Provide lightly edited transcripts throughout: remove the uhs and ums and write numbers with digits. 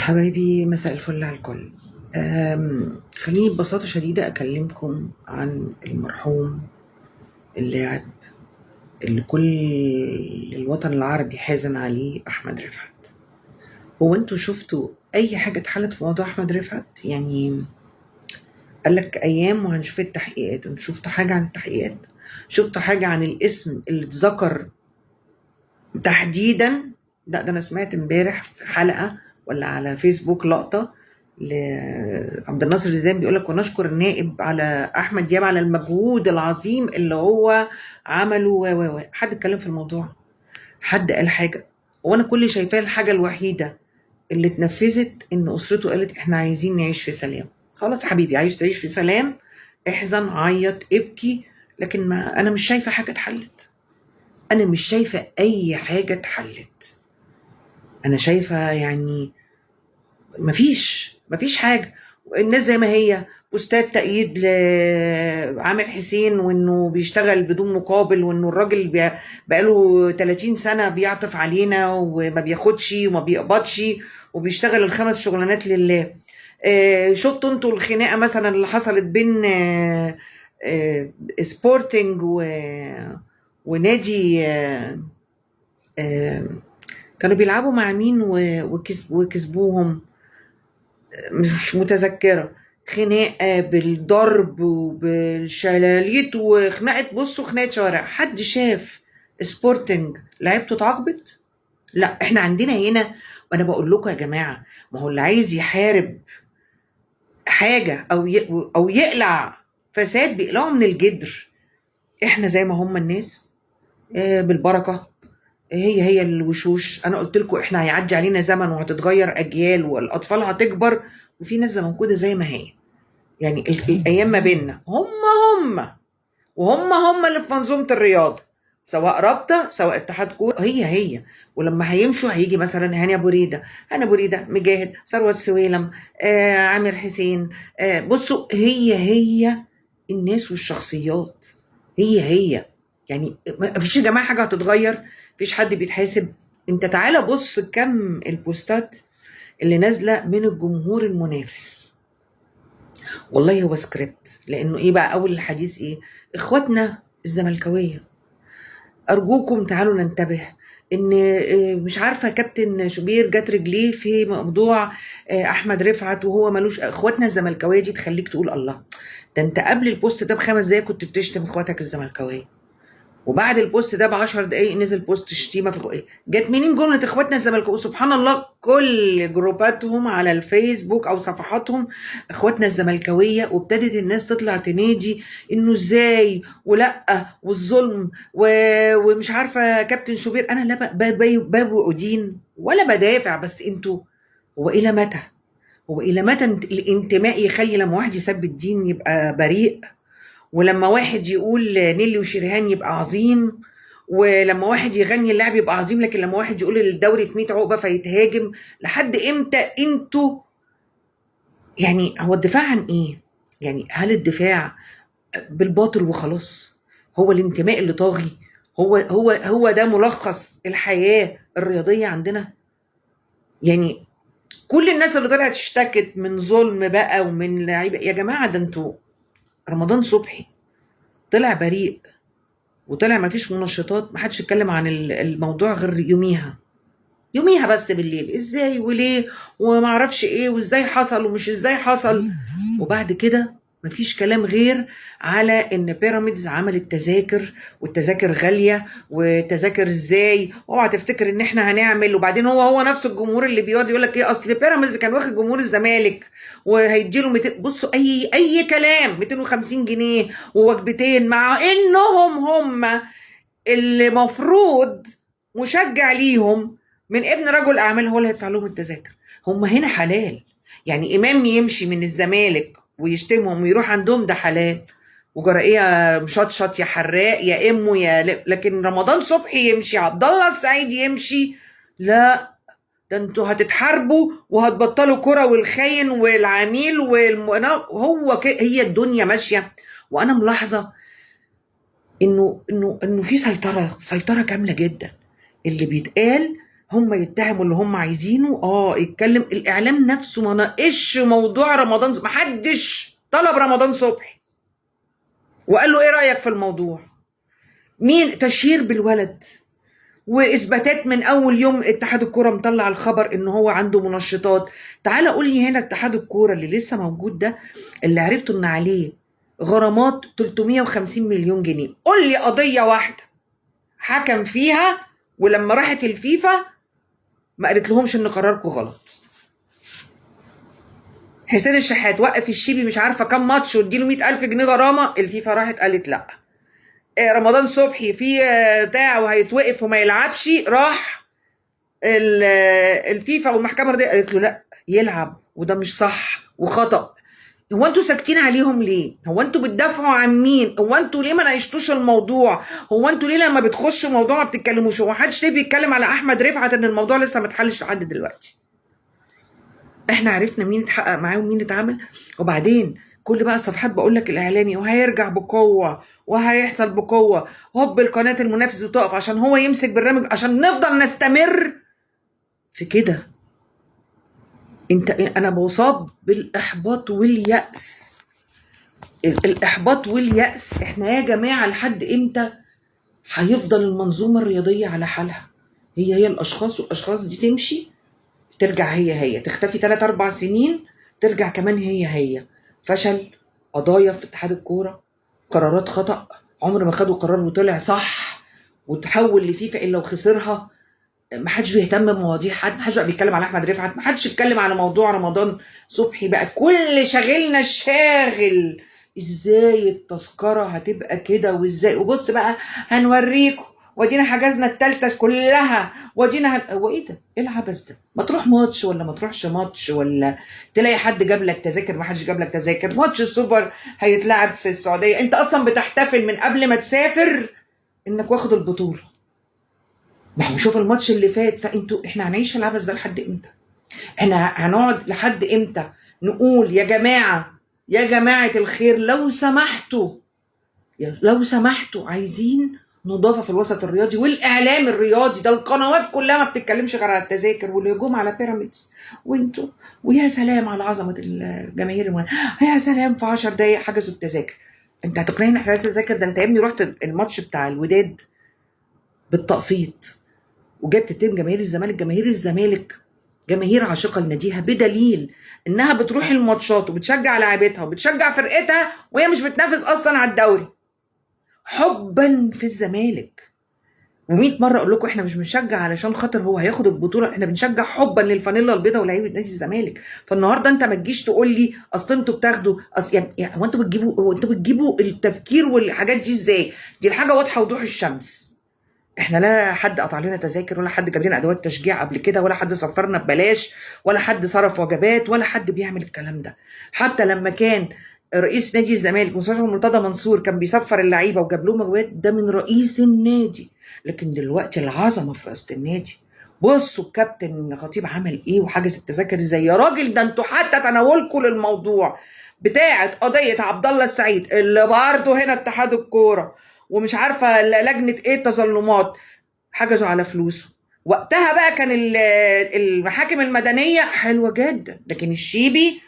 حبايبي مساء الفل على الكل. خليني ببساطة شديدة أكلمكم عن المرحوم اللاعب اللي كل الوطن العربي حزن عليه، أحمد رفعت. هو انتوا شفتوا أي حاجة اتحلت في موضوع أحمد رفعت؟ يعني قالك أيام وهنشوف التحقيقات. انتوا شفتوا حاجة عن التحقيقات؟ شفتوا حاجة عن الاسم اللي اتذكر تحديدا؟ ده أنا سمعت امبارح في حلقة ولا على فيسبوك لقطة لعبد الناصر الزيدان بيقول لك ونشكر النائب على احمد دياب على المجهود العظيم اللي هو عمله حد اتكلم في الموضوع؟ حد قال حاجه؟ وانا كل شايفاه الحاجه الوحيده اللي اتنفذت ان اسرته قالت احنا عايزين نعيش في سلام. خلاص حبيبي، عايز تعيش في سلام، احزن، عيط، ابكي، لكن ما انا مش شايفه حاجه اتحلت. انا مش شايفه اي حاجه اتحلت. انا شايفه يعني مفيش حاجة. الناس زي ما هي، بوستات تأييد لعامر حسين وانه بيشتغل بدون مقابل، وانه الراجل بقاله 30 سنة بيعطف علينا وما بياخدش وما بيقبضش وبيشتغل ال5 شغلانات لله. شفتوا انتوا الخناقة مثلا اللي حصلت بين سبورتنج ونادي كانوا بيلعبوا مع مين وكسبوهم؟ مش متذكرة. خناقة بالضرب وبالشلاليت وخناقة، بصوا خناقة شوارع. حد شاف سبورتنج لعيبته اتعاقبت؟ لا، احنا عندنا هنا. وانا بقول لكم يا جماعة، ما هو اللي عايز يحارب حاجة او يقلع فساد بيقلعه من الجدر. احنا زي ما هم الناس بالبركة، هي الوشوش. انا قلت لكم احنا هيعدي علينا زمن وهتتغير اجيال والاطفال هتكبر، وفي ناس زي موجوده زي ما هي. يعني الايام ما بيننا هم وهم اللي في منظومه الرياضه، سواء رابطه سواء اتحاد كوره، هي. ولما هيمشوا هيجي مثلا هاني ابو ريده، مجاهد، ثروت سويلم، عامر حسين. بصوا، هي الناس والشخصيات، هي. يعني ما فيش يا جماعه حاجه هتتغير، مفيش حد بيتحاسب. انت تعالى بص كم البوستات اللي نازله من الجمهور المنافس. والله هو سكريبت. لانه ايه بقى اول الحديث؟ ايه؟ اخواتنا الزملكاويه، ارجوكم تعالوا ننتبه ان مش عارفه كابتن شوبير جات رجليه في موضوع احمد رفعت وهو ملوش. اخواتنا الزملكاويه دي تخليك تقول الله، ده انت قبل البوست ده ب5 دقايق كنت بتشتم اخواتك الزملكاويه، وبعد البوست ده ب10 دقايق نزل بوست شتيمه في جت منين جمله اخواتنا الزملكاويه؟ سبحان الله، كل جروباتهم على الفيسبوك او صفحاتهم اخواتنا الزملكاويه، وابتدت الناس تطلع تنادي انه ازاي ولا والظلم ومش عارفه كابتن شوبير. انا لا بودين ولا بدافع، بس انتوا هو الى متى؟ الانتماء يخلي لما واحد يسب الدين يبقى بريء، ولما واحد يقول نيلي وشريهان يبقى عظيم، ولما واحد يغني اللعب يبقى عظيم، لكن لما واحد يقول الدوري في 100 عقبه فيتهاجم؟ لحد امتى انتوا؟ يعني هو الدفاع عن ايه؟ يعني هل الدفاع بالباطل وخلاص؟ هو الانتماء اللي طاغي؟ هو ده ملخص الحياه الرياضيه عندنا؟ يعني كل الناس اللي طلعت اشتكت من ظلم بقى ومن لعيبه، يا جماعه ده انتوا رمضان صبحي طلع بريء وطلع ما فيش منشطات، ما حدش اتكلم عن الموضوع غير يوميها بس بالليل، ازاي وليه وما اعرفش ايه وازاي حصل ومش ازاي حصل. وبعد كده مفيش كلام غير على ان بيراميدز عملت تذاكر، والتذاكر غاليه، وتذاكر ازاي، اوعى تفتكر ان احنا هنعمل. وبعدين هو نفس الجمهور اللي بيقعد يقول لك ايه، اصل بيراميدز كان واخد جمهور الزمالك وهيديله 200. بصوا اي كلام، 250 جنيه ووجبتين، مع انهم هم اللي مفروض مشجع ليهم من ابن رجل اعمال هو اللي هيدفع لهم التذاكر. هم هنا حلال، يعني امام يمشي من الزمالك ويشتمهم ويروح عندهم، ده حلال. وجرائيه مشطشط يا حراق يا امه لكن رمضان صبحي يمشي، عبد الله السعيد يمشي، لا، ده انتوا هتتحاربوا وهتبطلوا كرة والخاين والعميل هي الدنيا ماشيه. وانا ملاحظه انه في سيطره كامله جدا. اللي بيتقال هم يتهموا اللي هم عايزينه، يتكلم الاعلام نفسه ما ناقش موضوع رمضان، ما حدش طلب رمضان صبحي وقال له ايه رايك في الموضوع. مين تشهير بالولد واثباتات من اول يوم اتحاد الكوره مطلع الخبر ان هو عنده منشطات. تعال قول لي هنا اتحاد الكوره اللي لسه موجود ده، اللي عرفته ان عليه غرامات 350 مليون جنيه، قول لي قضيه واحده حكم فيها ولما راحت الفيفا ما قالت لهمش ان قراركم غلط. حسين الشحات وقف الشيبي مش عارفه كام ماتش واديله 100,000 جنيه غرامه، الفيفا راحت قالت لا. رمضان صبحي في بتاع وهيتوقف وما يلعبش، راح الفيفا والمحكمه الرياضيه قالت له لا يلعب وده مش صح وخطأ. هو انتوا ساكتين عليهم ليه؟ هو انتوا بتدافعوا عن مين؟ هو انتوا ليه ما ناقشتوش الموضوع؟ هو انتوا ليه لما بتخشوا موضوع ما بتتكلموش؟ هو محدش ليه بيتكلم على احمد رفعت ان الموضوع لسه ما اتحلش لحد دلوقتي؟ احنا عرفنا مين اتحقق معاه ومين اتعمل. وبعدين كل بقى الصفحات بقول لك الاعلامي وهيرجع بقوه وهيحصل بقوه، هوب القناه المنافس بتقف عشان هو يمسك برنامج عشان نفضل نستمر في كده. انا بصاب بالاحباط واليأس. الاحباط واليأس، احنا يا جماعه لحد امتى هيفضل المنظومه الرياضيه على حالها؟ هي الاشخاص، والاشخاص دي تمشي ترجع هي تختفي 3-4 سنين ترجع كمان هي فشل، قضايا في اتحاد الكوره، قرارات خطأ عمر ما خدوا قرار وطلع صح وتحول لفيفا الا وخسرها. ما حدش بيهتم بمواضيع حد، ما حدش بقى بيتكلم على احمد رفعت، ما حدش يتكلم على موضوع رمضان صبحي، بقى كل شاغلنا الشاغل ازاي التذكره هتبقى كده وازاي، وبص بقى هنوريكم ودينا حجزنا التالتة كلها ودينا هو ايه ده؟ ايه العبث ده؟ ما تروح ماتش ولا ما تروحش ماتش، ولا تلاقي حد جاب لك تذاكر، ما حدش جاب لك تذاكر. ماتش السوبر هيتلعب في السعوديه، انت اصلا بتحتفل من قبل ما تسافر انك واخد البطوله. ما هو شوف الماتش اللي فات، احنا هنعيش العبث ده لحد امتى؟ احنا هنقعد لحد امتى نقول يا جماعه يا جماعه الخير لو سمحتوا عايزين نضافه في الوسط الرياضي والاعلام الرياضي ده، القنوات كلها ما بتتكلمش غير على التذاكر والهجوم على بيراميدز، وانتوا ويا سلام على عظمه الجماهير، يا سلام في 10 دقايق حجزوا التذاكر. انت هتقنعني ان حجز التذاكر ده؟ انت يا ابني رحت الماتش بتاع الوداد بالتقسيط وجبت التيم جماهير الزمالك جماهير عاشقه لناديها، بدليل انها بتروح الماتشات وبتشجع لاعبتها وبتشجع فرقتها وهي مش بتنافس اصلا على الدوري حبا في الزمالك. و100 مره اقول لكم احنا مش بنشجع علشان خاطر هو هياخد البطوله، احنا بنشجع حبا للفانيلا البيضاء ولاعيبه نادي الزمالك. فالنهارده انت ما تجيش تقول لي اصل انتوا بتاخدوا يعني هو انتوا بتجيبوا التفكير والحاجات دي ازاي؟ دي الحاجه واضحه وضوح الشمس. احنا لا حد قطع لنا تذاكر ولا حد جاب لنا ادوات تشجيع قبل كده ولا حد سفرنا ببلاش ولا حد صرف وجبات ولا حد بيعمل الكلام ده. حتى لما كان رئيس نادي الزمالك مستشار مرتضى منصور كان بيسفر اللعيبه وجاب لهم وجبات، ده من رئيس النادي. لكن دلوقتي العظمه في رئاسه النادي. بصوا الكابتن خطيب عمل ايه وحجز التذاكر ازاي. يا راجل ده انتوا حتى تناولكم للموضوع بتاعه قضيه عبد الله السعيد اللي برضه هنا اتحاد الكوره ومش عارفه لجنه ايه التظلمات حجزوا على فلوسه. وقتها بقى كان المحاكم المدنيه حلوه جدا، لكن الشيبي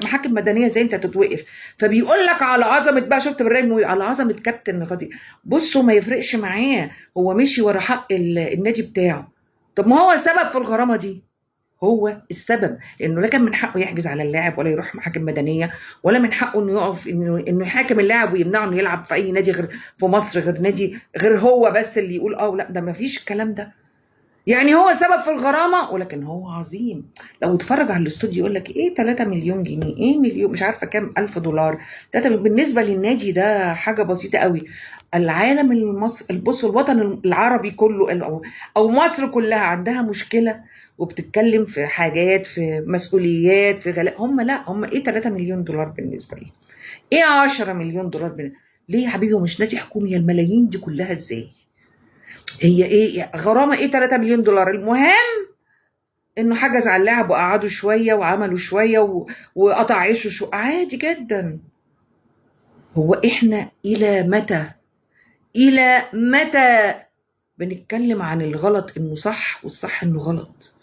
محاكم مدنيه زي انت تتوقف. فبيقول لك على عظمه بقى، شفت بالرأي على عظمه كابتن خطيب. بصوا ما يفرقش معاه، هو مشي ورا حق النادي بتاعه. طب ما هو سبب في الغرامه دي، هو السبب، لانه لا كان من حقه يحجز على اللاعب ولا يروح محاكم مدنيه، ولا من حقه انه يقف انه يحاكم اللاعب ويمنعه انه يلعب في اي نادي غير في مصر، غير نادي غير هو بس اللي يقول لا ده ما فيش الكلام ده. يعني هو سبب في الغرامه ولكن هو عظيم. لو اتفرج على الاستوديو يقول لك ايه 3 مليون جنيه، ايه مليون مش عارفه كام الف دولار، بالنسبه للنادي ده حاجه بسيطه قوي. العالم المصري، بص الوطن العربي كله او مصر كلها عندها مشكله وبتتكلم في حاجات، في مسؤوليات، في غلاء. هم ايه 3 مليون دولار بالنسبه لي؟ ايه 10 مليون دولار ليه يا حبيبي؟ ومش نادي حكومي الملايين دي كلها ازاي؟ هي ايه غرامه ايه 3 مليون دولار؟ المهم انه حجز على اللاعب وقعدوا شويه وعملوا شويه وقطع عيشه عادي جدا. هو احنا الى متى بنتكلم عن الغلط إنه صح والصح إنه غلط.